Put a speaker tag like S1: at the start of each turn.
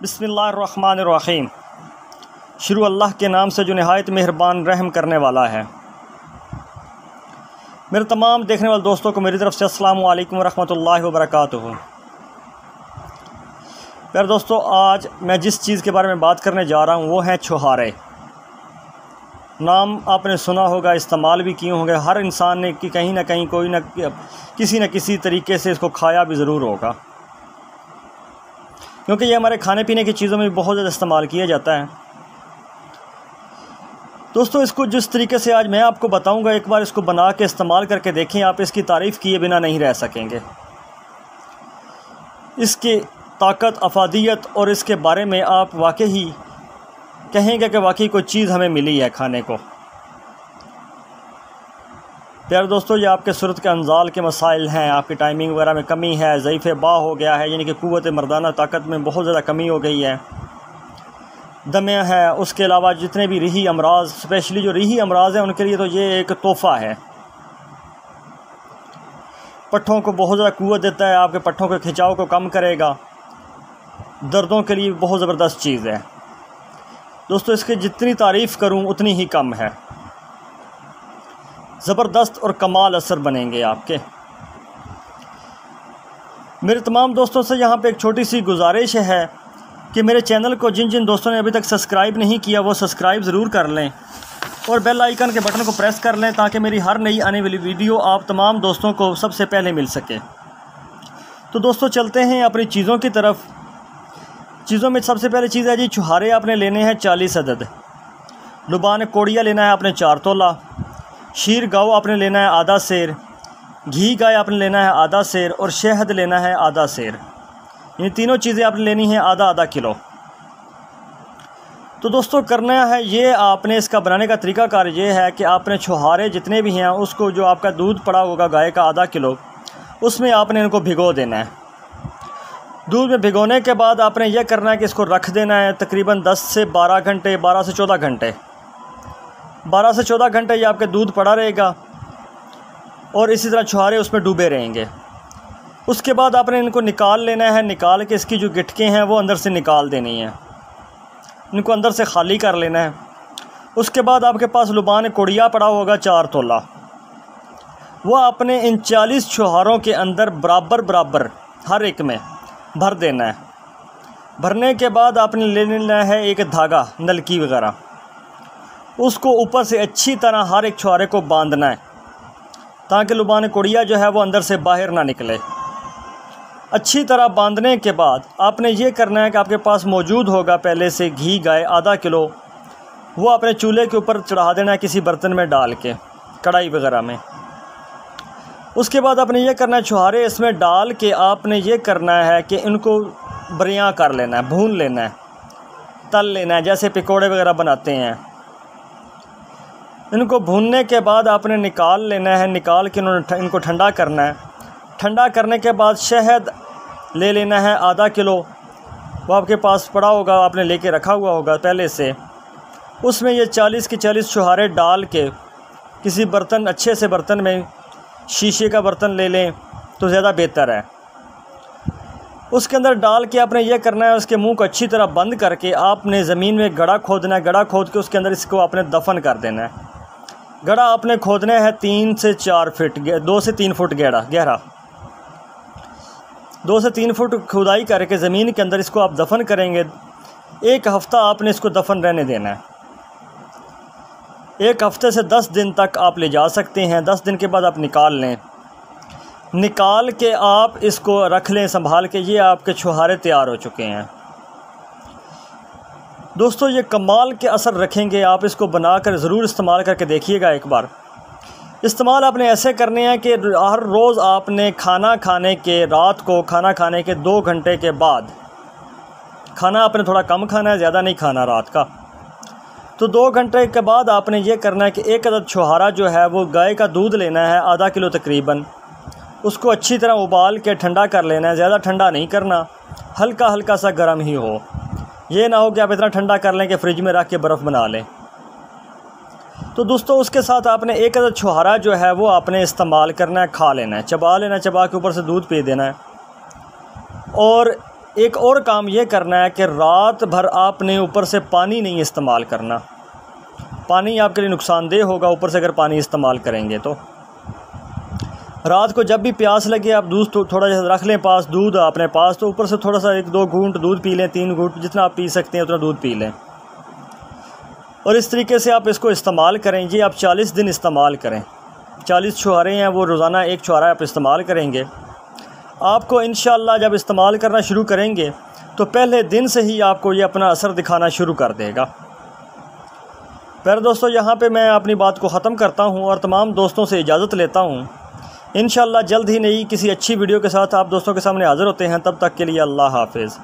S1: बिस्मिल्लाहिर्रहमानिर्रहीम। शुरू अल्लाह के नाम से जो नहायत मेहरबान रहम करने वाला है। मेरे तमाम देखने वाले दोस्तों को मेरी तरफ़ से अस्सलामु अलैकुम वरहमतुल्लाहि वबरकातुहू। प्यारे दोस्तों, आज मैं जिस चीज़ के बारे में बात करने जा रहा हूँ वो है छुहारे। नाम आपने सुना होगा, इस्तेमाल भी किए होंगे। हर इंसान ने कि कहीं ना कहीं कोई न किसी तरीके से इसको खाया भी ज़रूर होगा, क्योंकि ये हमारे खाने पीने की चीज़ों में भी बहुत ज़्यादा इस्तेमाल किया जाता है। दोस्तों, इसको जिस तरीके से आज मैं आपको बताऊंगा, एक बार इसको बना के इस्तेमाल करके देखें, आप इसकी तारीफ़ किए बिना नहीं रह सकेंगे। इसकी ताकत, अफादियत और इसके बारे में आप वाकई कहेंगे कि वाकई कोई चीज़ हमें मिली है खाने को। प्यारे दोस्तों, ये आपके सूरत के अंजाल के मसाइल हैं, आपकी टाइमिंग वगैरह में कमी है, ज़ईफ़ बा हो गया है, यानी कि क़ुव्वत मर्दाना ताकत में बहुत ज़्यादा कमी हो गई है, दमे है। उसके अलावा जितने भी रीही अमराज, स्पेशली जो रीही अमराज हैं, उनके लिए तो ये एक तोहफ़ा है। पट्ठों को बहुत ज़्यादा क़ुव्वत देता है, आपके पट्ठों के खिंचाव को कम करेगा, दर्दों के लिए बहुत ज़बरदस्त चीज़ है। दोस्तों, इसकी जितनी तारीफ़ करूं उतनी ही कम है। ज़बरदस्त और कमाल असर बनेंगे आपके। मेरे तमाम दोस्तों से यहाँ पे एक छोटी सी गुजारिश है कि मेरे चैनल को जिन जिन दोस्तों ने अभी तक सब्सक्राइब नहीं किया वो सब्सक्राइब ज़रूर कर लें और बेल आइकन के बटन को प्रेस कर लें, ताकि मेरी हर नई आने वाली वीडियो आप तमाम दोस्तों को सबसे पहले मिल सके। तो दोस्तों, चलते हैं अपनी चीज़ों की तरफ। चीज़ों में सबसे पहले चीज़ है जी, छुहारे आपने लेने हैं 40 अदद, लुबान कोड़िया लेना है आपने 4 तोला, शीर गाव आपने लेना है आधा सेर, घी गाय आपने लेना है आधा सेर और शहद लेना है आधा सेर। ये तीनों चीज़ें आपने लेनी है आधा आधा किलो। तो दोस्तों, करना है ये, आपने इसका बनाने का तरीकाकार ये है कि आपने छुहारे जितने भी हैं उसको, जो आपका दूध पड़ा होगा गाय का आधा किलो, उसमें आपने इनको भिगो देना है। दूध में भिगोने के बाद आपने यह करना है कि इसको रख देना है तकरीबन 10 से 12 घंटे, 12 से 14 घंटे, 12 से 14 घंटे ये आपके दूध पड़ा रहेगा और इसी तरह छुहारे उसमें डूबे रहेंगे। उसके बाद आपने इनको निकाल लेना है। निकाल के इसकी जो गिटकें हैं वो अंदर से निकाल देनी है, इनको अंदर से खाली कर लेना है। उसके बाद आपके पास लुबान कोड़िया पड़ा होगा 4 तोला, वो आपने इन 40 छुहारों के अंदर बराबर बराबर हर एक में भर देना है। भरने के बाद आपने ले लेना है एक धागा, नलकी वगैरह, उसको ऊपर से अच्छी तरह हर एक छुहारे को बांधना है, ताकि लुबान कोड़िया जो है वो अंदर से बाहर ना निकले। अच्छी तरह बांधने के बाद आपने ये करना है कि आपके पास मौजूद होगा पहले से घी गाय आधा किलो, वो अपने चूल्हे के ऊपर चढ़ा देना है किसी बर्तन में डाल के, कढ़ाई वगैरह में। उसके बाद आपने ये करना है, छुहारे इसमें डाल के आपने ये करना है कि इनको बरियां कर लेना है, भून लेना है, तल लेना है, जैसे पकौड़े वगैरह बनाते हैं। इनको भूनने के बाद आपने निकाल लेना है। निकाल के इनको ठंडा करना है। ठंडा करने के बाद शहद ले लेना है आधा किलो, वो आपके पास पड़ा होगा, आपने लेके रखा हुआ होगा पहले से। उसमें ये 40 के 40 छुहारे डाल के किसी बर्तन, अच्छे से बर्तन में, शीशे का बर्तन ले लें तो ज़्यादा बेहतर है। उसके अंदर डाल के आपने ये करना है, उसके मुंह को अच्छी तरह बंद करके आपने ज़मीन में गड़ा खोदना है। गड़ा खोद के उसके अंदर इसको आपने दफन कर देना है। गड़ा आपने खोदना है 3 से 4 फीट, 2 से 3 फुट गहरा, 2 से 3 फुट खुदाई करके ज़मीन के अंदर इसको आप दफन करेंगे। 1 हफ़्ता आपने इसको दफन रहने देना है। 1 हफ़्ते से 10 दिन तक आप ले जा सकते हैं। 10 दिन के बाद आप निकाल लें। निकाल के आप इसको रख लें संभाल के। ये आपके छुहारे तैयार हो चुके हैं। दोस्तों, ये कमाल के असर रखेंगे। आप इसको बनाकर ज़रूर इस्तेमाल करके देखिएगा एक बार। इस्तेमाल आपने ऐसे करने हैं कि हर रोज़ आपने खाना खाने के, रात को खाना खाने के 2 घंटे के बाद, खाना आपने थोड़ा कम खाना है, ज़्यादा नहीं खाना रात का, तो 2 घंटे के बाद आपने ये करना है कि 1 अदद छुहारा जो है वो गाय का दूध लेना है आधा किलो तकरीबन, उसको अच्छी तरह उबाल के ठंडा कर लेना है। ज़्यादा ठंडा नहीं करना, हल्का हल्का सा गर्म ही हो। ये ना हो कि आप इतना ठंडा कर लें कि फ्रिज में रख के बर्फ़ बना लें। तो दोस्तों, उसके साथ आपने 1 अदद छुहारा जो है वो आपने इस्तेमाल करना है, खा लेना है, चबा लेना है, चबा के ऊपर से दूध पी देना है। और एक और काम ये करना है कि रात भर आपने ऊपर से पानी नहीं इस्तेमाल करना। पानी आपके लिए नुकसानदेह होगा ऊपर से अगर पानी इस्तेमाल करेंगे तो। रात को जब भी प्यास लगे आप दूध तो थोड़ा सा रख लें पास, दूध अपने पास, तो ऊपर से थोड़ा सा 1-2 घूंट दूध पी लें, 3 घूंट, जितना आप पी सकते हैं उतना दूध पी लें। और इस तरीके से आप इसको इस्तेमाल करें। ये आप 40 दिन इस्तेमाल करें। 40 छुहारे हैं वो रोज़ाना 1 छुहारा आप इस्तेमाल करेंगे। आपको इंशाअल्लाह जब इस्तेमाल करना शुरू करेंगे तो पहले दिन से ही आपको ये अपना असर दिखाना शुरू कर देगा। प्यारे दोस्तों, यहाँ पे मैं अपनी बात को ख़त्म करता हूँ और तमाम दोस्तों से इजाज़त लेता हूँ। इंशाअल्लाह जल्द ही नई किसी अच्छी वीडियो के साथ आप दोस्तों के सामने हाज़िर होते हैं। तब तक के लिए अल्लाह हाफ़िज़।